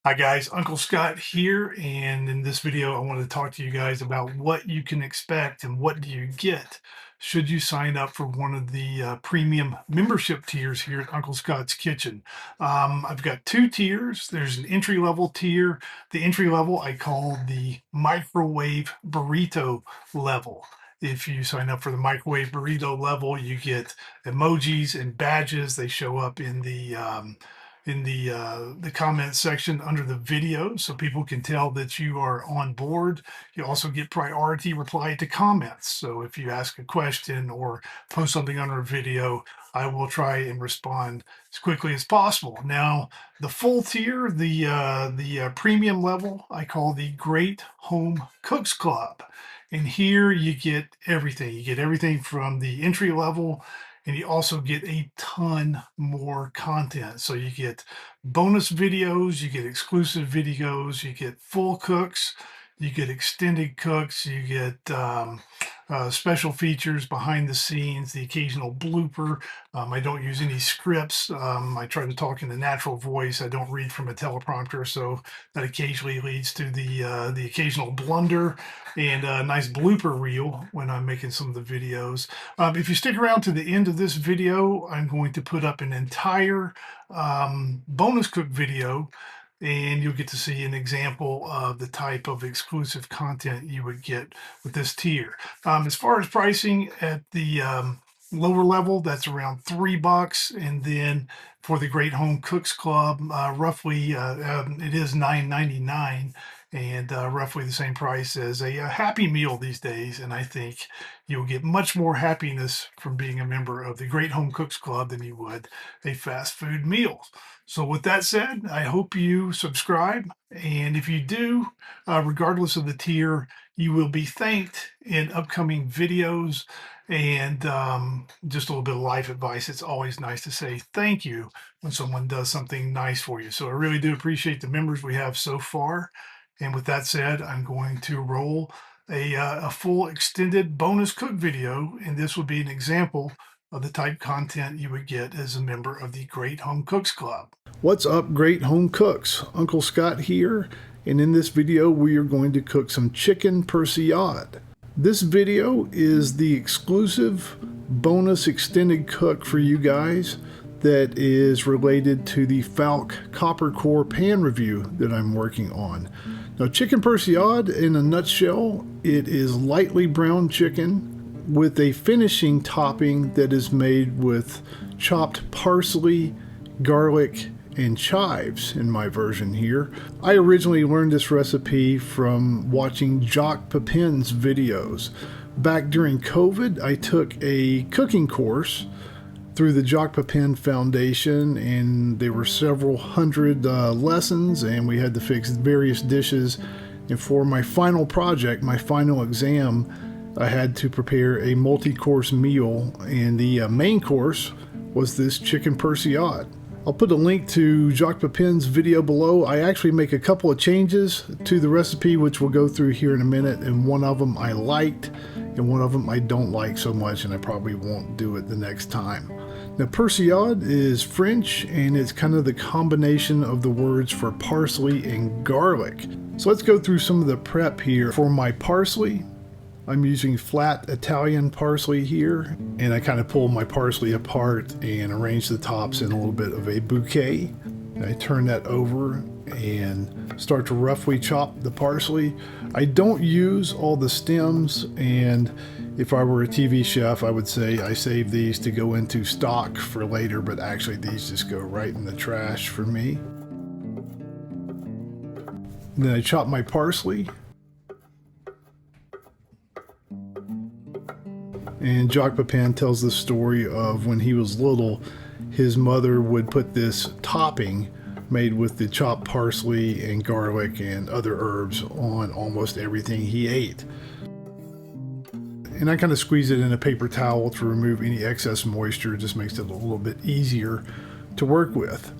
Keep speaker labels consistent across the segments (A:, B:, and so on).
A: Hi guys, Uncle Scott here, and in this video I want to talk to you guys about what you can expect and what do you get should you sign up for one of the premium membership tiers here at Uncle Scott's Kitchen. I've got two tiers. There's an entry level tier. The entry level I call the microwave burrito level. If you sign up for the microwave burrito level, you get emojis and badges. They show up in the comment section under the video so people can tell that you are on board. You also get priority reply to comments. So if you ask a question or post something under a video, I will try and respond as quickly as possible. Now, the full tier, the premium level, I call the Great Home Cooks Club. And here you get everything. You get everything from the entry level, and you also get a ton more content. So you get bonus videos, you get exclusive videos, you get full cooks, you get extended cooks, you get special features behind the scenes, the occasional blooper. I don't use any scripts. I try to talk in the natural voice. I don't read from a teleprompter, so that occasionally leads to the occasional blunder and a nice blooper reel when I'm making some of the videos. If you stick around to the end of this video, I'm going to put up an entire bonus cook video, and you'll get to see an example of the type of exclusive content you would get with this tier. As far as pricing at the lower level, that's around $3, and then for the Great Home Cooks Club, roughly it is $9.99, and roughly the same price as a Happy Meal these days. And I think you'll get much more happiness from being a member of the Great Home Cooks Club than you would a fast food meal. So with that said, I hope you subscribe. And if you do, regardless of the tier, you will be thanked in upcoming videos. And just a little bit of life advice. It's always nice to say thank you when someone does something nice for you. So I really do appreciate the members we have so far. And with that said, I'm going to roll a full extended bonus cook video. And this would be an example of the type content you would get as a member of the Great Home Cooks Club. What's up, Great Home Cooks? Uncle Scott here, and in this video we are going to cook some chicken persillade. This video is the exclusive bonus extended cook for you guys that is related to the Falk Copper Core pan review that I'm working on. Now, chicken persillade in a nutshell, it is lightly browned chicken with a finishing topping that is made with chopped parsley, garlic, and chives in my version here. I originally learned this recipe from watching Jacques Pepin's videos. Back during COVID, I took a cooking course through the Jacques Pepin Foundation, and there were several hundred lessons, and we had to fix various dishes. And for my final project, my final exam, I had to prepare a multi-course meal, and the main course was this chicken persillade. I'll put a link to Jacques Pepin's video below. I actually make a couple of changes to the recipe, which we'll go through here in a minute, and one of them I liked, and one of them I don't like so much, and I probably won't do it the next time. Now, persillade is French, and it's kind of the combination of the words for parsley and garlic. So let's go through some of the prep here. For my parsley, I'm using flat Italian parsley here, and I kind of pull my parsley apart and arrange the tops in a little bit of a bouquet. I turn that over and start to roughly chop the parsley. I don't use all the stems, and if I were a TV chef, I would say I save these to go into stock for later, but actually these just go right in the trash for me. And then I chop my parsley. And Jacques Pepin tells the story of when he was little, his mother would put this topping made with the chopped parsley and garlic and other herbs on almost everything he ate. And I kind of squeeze it in a paper towel to remove any excess moisture. It just makes it a little bit easier to work with.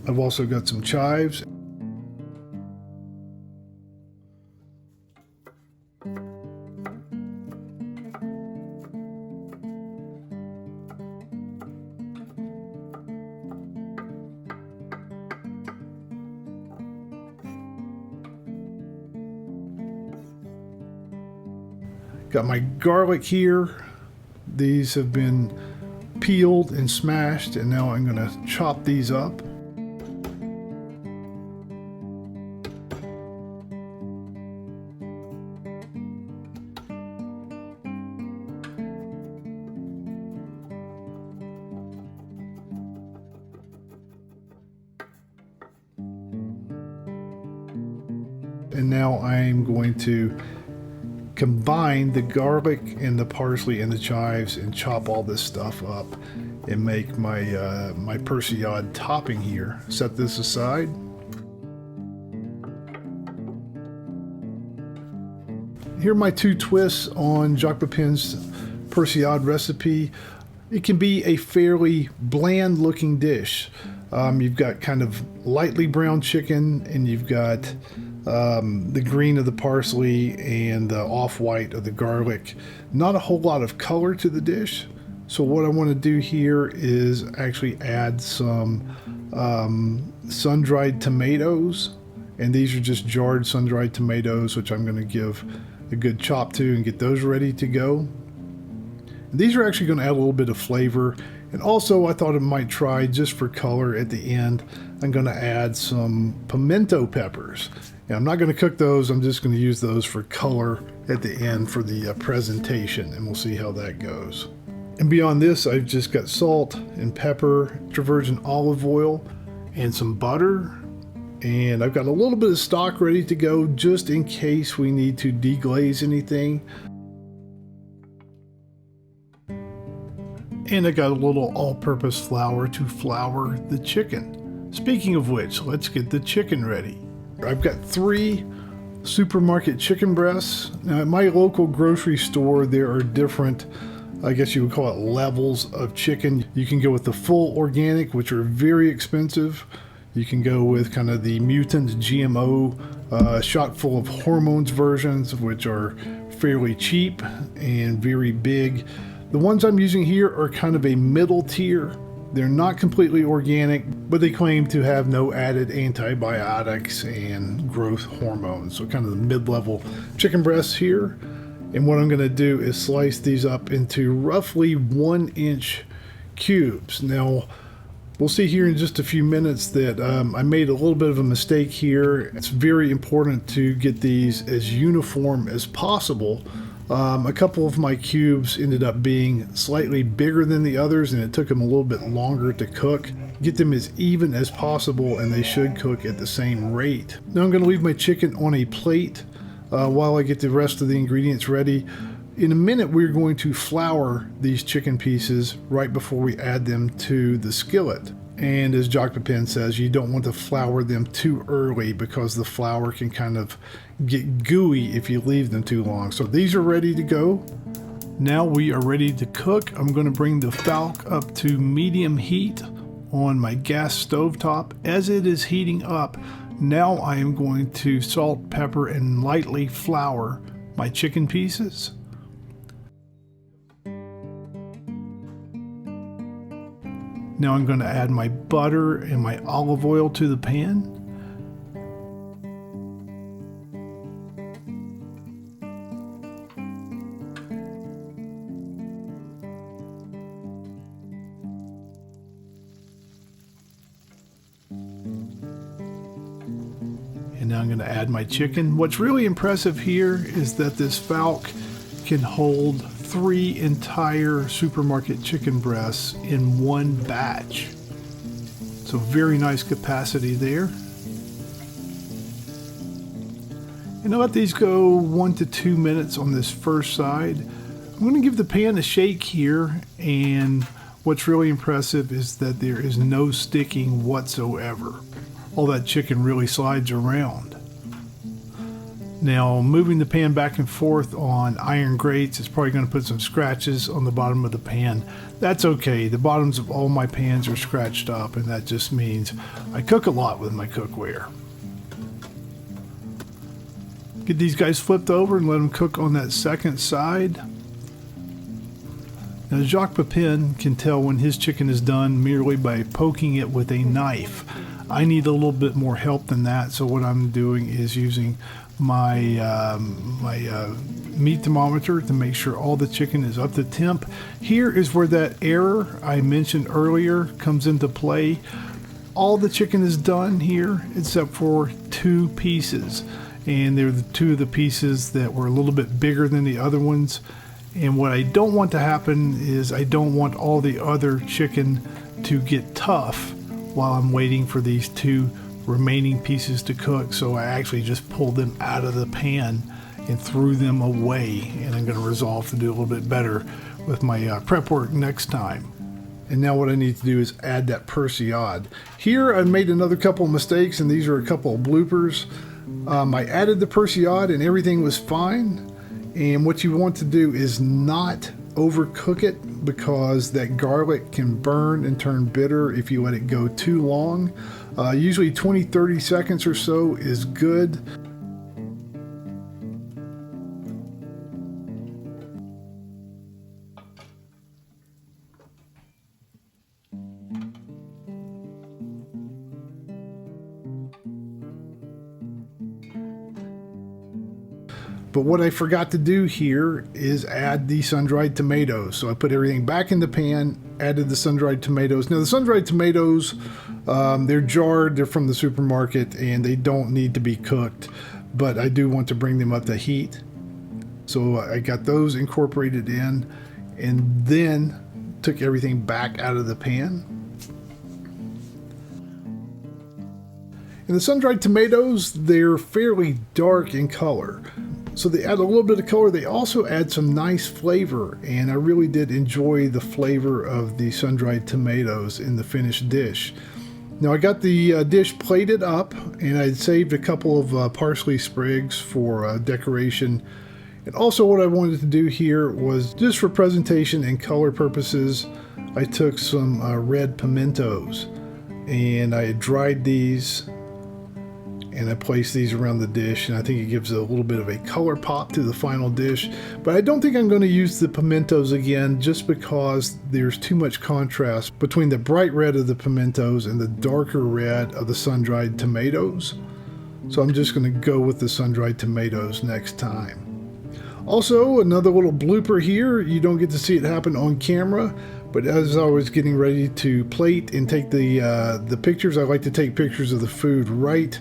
A: I've also got some chives.
B: Got my garlic here. These have been peeled and smashed, and now I'm going to chop these up. And now I'm going to combine the garlic and the parsley and the chives and chop all this stuff up and make my my Persillade topping here. Set this aside. Here are my 2 twists on Jacques Pepin's Persillade recipe. It can be a fairly bland looking dish. You've got kind of lightly browned chicken, and you've got the green of the parsley and the off-white of the garlic. Not a whole lot of color to the dish. So what I want to do here is actually add some sun-dried tomatoes. And these are just jarred sun-dried tomatoes, which I'm going to give a good chop to and get those ready to go. And these are actually going to add a little bit of flavor. And also I thought I might try, just for color at the end, I'm going to add some pimento peppers. And I'm not going to cook those, I'm just going to use those for color at the end for the presentation, and we'll see how that goes. And beyond this, I've just got salt and pepper, extra virgin olive oil, and some butter. And I've got a little bit of stock ready to go just in case we need to deglaze anything. And I got a little all-purpose flour to flour the chicken. Speaking of which, let's get the chicken ready. I've got 3 supermarket chicken breasts. Now at my local grocery store, there are different, I guess you would call it, levels of chicken. You can go with the full organic, which are very expensive. You can go with kind of the mutant GMO shot full of hormones versions, which are fairly cheap and very big. The ones I'm using here are kind of a middle tier. They're not completely organic, but they claim to have no added antibiotics and growth hormones. So kind of the mid-level chicken breasts here. And what I'm going to do is slice these up into roughly 1-inch cubes. Now, we'll see here in just a few minutes that I made a little bit of a mistake here. It's very important to get these as uniform as possible. A couple of my cubes ended up being slightly bigger than the others, and it took them a little bit longer to cook. Get them as even as possible, and they should cook at the same rate. Now I'm going to leave my chicken on a plate while I get the rest of the ingredients ready. In a minute, we're going to flour these chicken pieces right before we add them to the skillet. And as Jacques Pepin says, you don't want to flour them too early because the flour can kind of get gooey if you leave them too long. So these are ready to go. Now we are ready to cook. I'm going to bring the Falk up to medium heat on my gas stovetop. As it is heating up, now I am going to salt, pepper, and lightly flour my chicken pieces. Now I'm going to add my butter and my olive oil to the pan. And now I'm going to add my chicken. What's really impressive here is that this Falk can hold 3 entire supermarket chicken breasts in one batch. So very nice capacity there. And I'll let these go 1 to 2 minutes on this first side. I'm going to give the pan a shake here, and what's really impressive is that there is no sticking whatsoever. All that chicken really slides around. Now, moving the pan back and forth on iron grates is probably going to put some scratches on the bottom of the pan. That's okay. The bottoms of all my pans are scratched up, and that just means I cook a lot with my cookware. Get these guys flipped over and let them cook on that second side. Now, Jacques Pepin can tell when his chicken is done merely by poking it with a knife. I need a little bit more help than that, so what I'm doing is using my meat thermometer to make sure all the chicken is up to temp. Here is where that error I mentioned earlier comes into play. All the chicken is done here except for 2 pieces, and they're the 2 of the pieces that were a little bit bigger than the other ones. And what I don't want to happen is I don't want all the other chicken to get tough while I'm waiting for these 2 remaining pieces to cook. So I actually just pulled them out of the pan and threw them away, and I'm going to resolve to do a little bit better with my prep work next time. And now what I need to do is add that persillade. Here I made another couple of mistakes, and these are a couple of bloopers. I added the persillade and everything was fine. And what you want to do is not overcook it, because that garlic can burn and turn bitter if you let it go too long. Usually 20-30 seconds or so is good. But what I forgot to do here is add the sun-dried tomatoes. So I put everything back in the pan, added the sun-dried tomatoes. Now the sun-dried tomatoes, they're jarred, they're from the supermarket, and they don't need to be cooked, but I do want to bring them up to heat. So I got those incorporated in, and then took everything back out of the pan. And the sun-dried tomatoes, they're fairly dark in color. So they add a little bit of color. They also add some nice flavor, and I really did enjoy the flavor of the sun-dried tomatoes in the finished dish. Now I got the dish plated up, and I saved a couple of parsley sprigs for decoration. And also what I wanted to do here was, just for presentation and color purposes, I took some red pimentos, and I dried these, and I place these around the dish, and I think it gives a little bit of a color pop to the final dish. But I don't think I'm going to use the pimentos again, just because there's too much contrast between the bright red of the pimentos and the darker red of the sun-dried tomatoes. So I'm just going to go with the sun-dried tomatoes next time. Also, another little blooper here. You don't get to see it happen on camera, but as I was getting ready to plate and take the pictures, I like to take pictures of the food right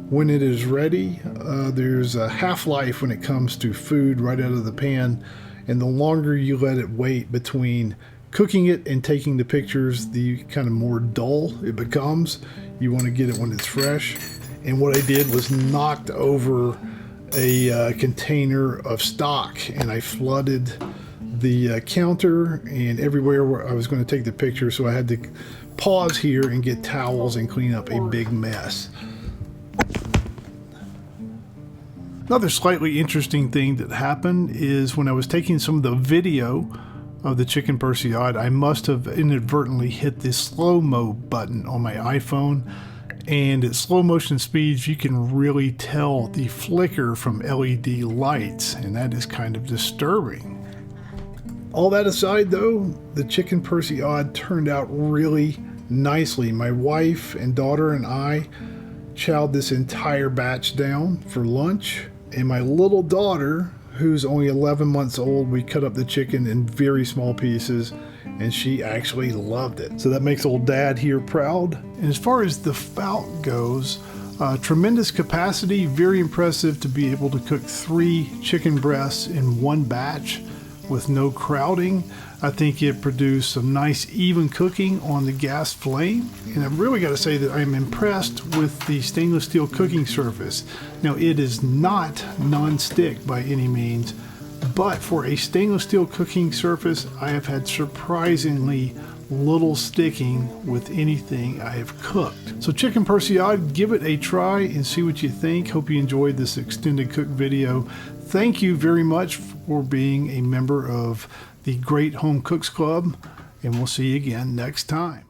B: when it is ready. There's a half-life when it comes to food right out of the pan, and the longer you let it wait between cooking it and taking the pictures, the kind of more dull it becomes. You want to get it when it's fresh. And what I did was knocked over a container of stock, and I flooded the counter and everywhere where I was going to take the picture, so I had to pause here and get towels and clean up a big mess. Another slightly interesting thing that happened is when I was taking some of the video of the chicken persillade, I must have inadvertently hit the slow-mo button on my iPhone, and at slow motion speeds you can really tell the flicker from LED lights, and that is kind of disturbing. All that aside though, the chicken persillade turned out really nicely. My wife and daughter and I chowed this entire batch down for lunch, and my little daughter, who's only 11 months old, we cut up the chicken in very small pieces, and she actually loved it. So that makes old dad here proud. And as far as the Falk goes, tremendous capacity, very impressive to be able to cook 3 chicken breasts in one batch with no crowding. I think it produced some nice even cooking on the gas flame, and I've really got to say that I'm impressed with the stainless steel cooking surface. Now it is not non-stick by any means, but for a stainless steel cooking surface, I have had surprisingly little sticking with anything I have cooked. So chicken persillade, give it a try and see what you think. Hope you enjoyed this extended cook video. Thank you very much for being a member of the Great Home Cooks Club, and we'll see you again next time.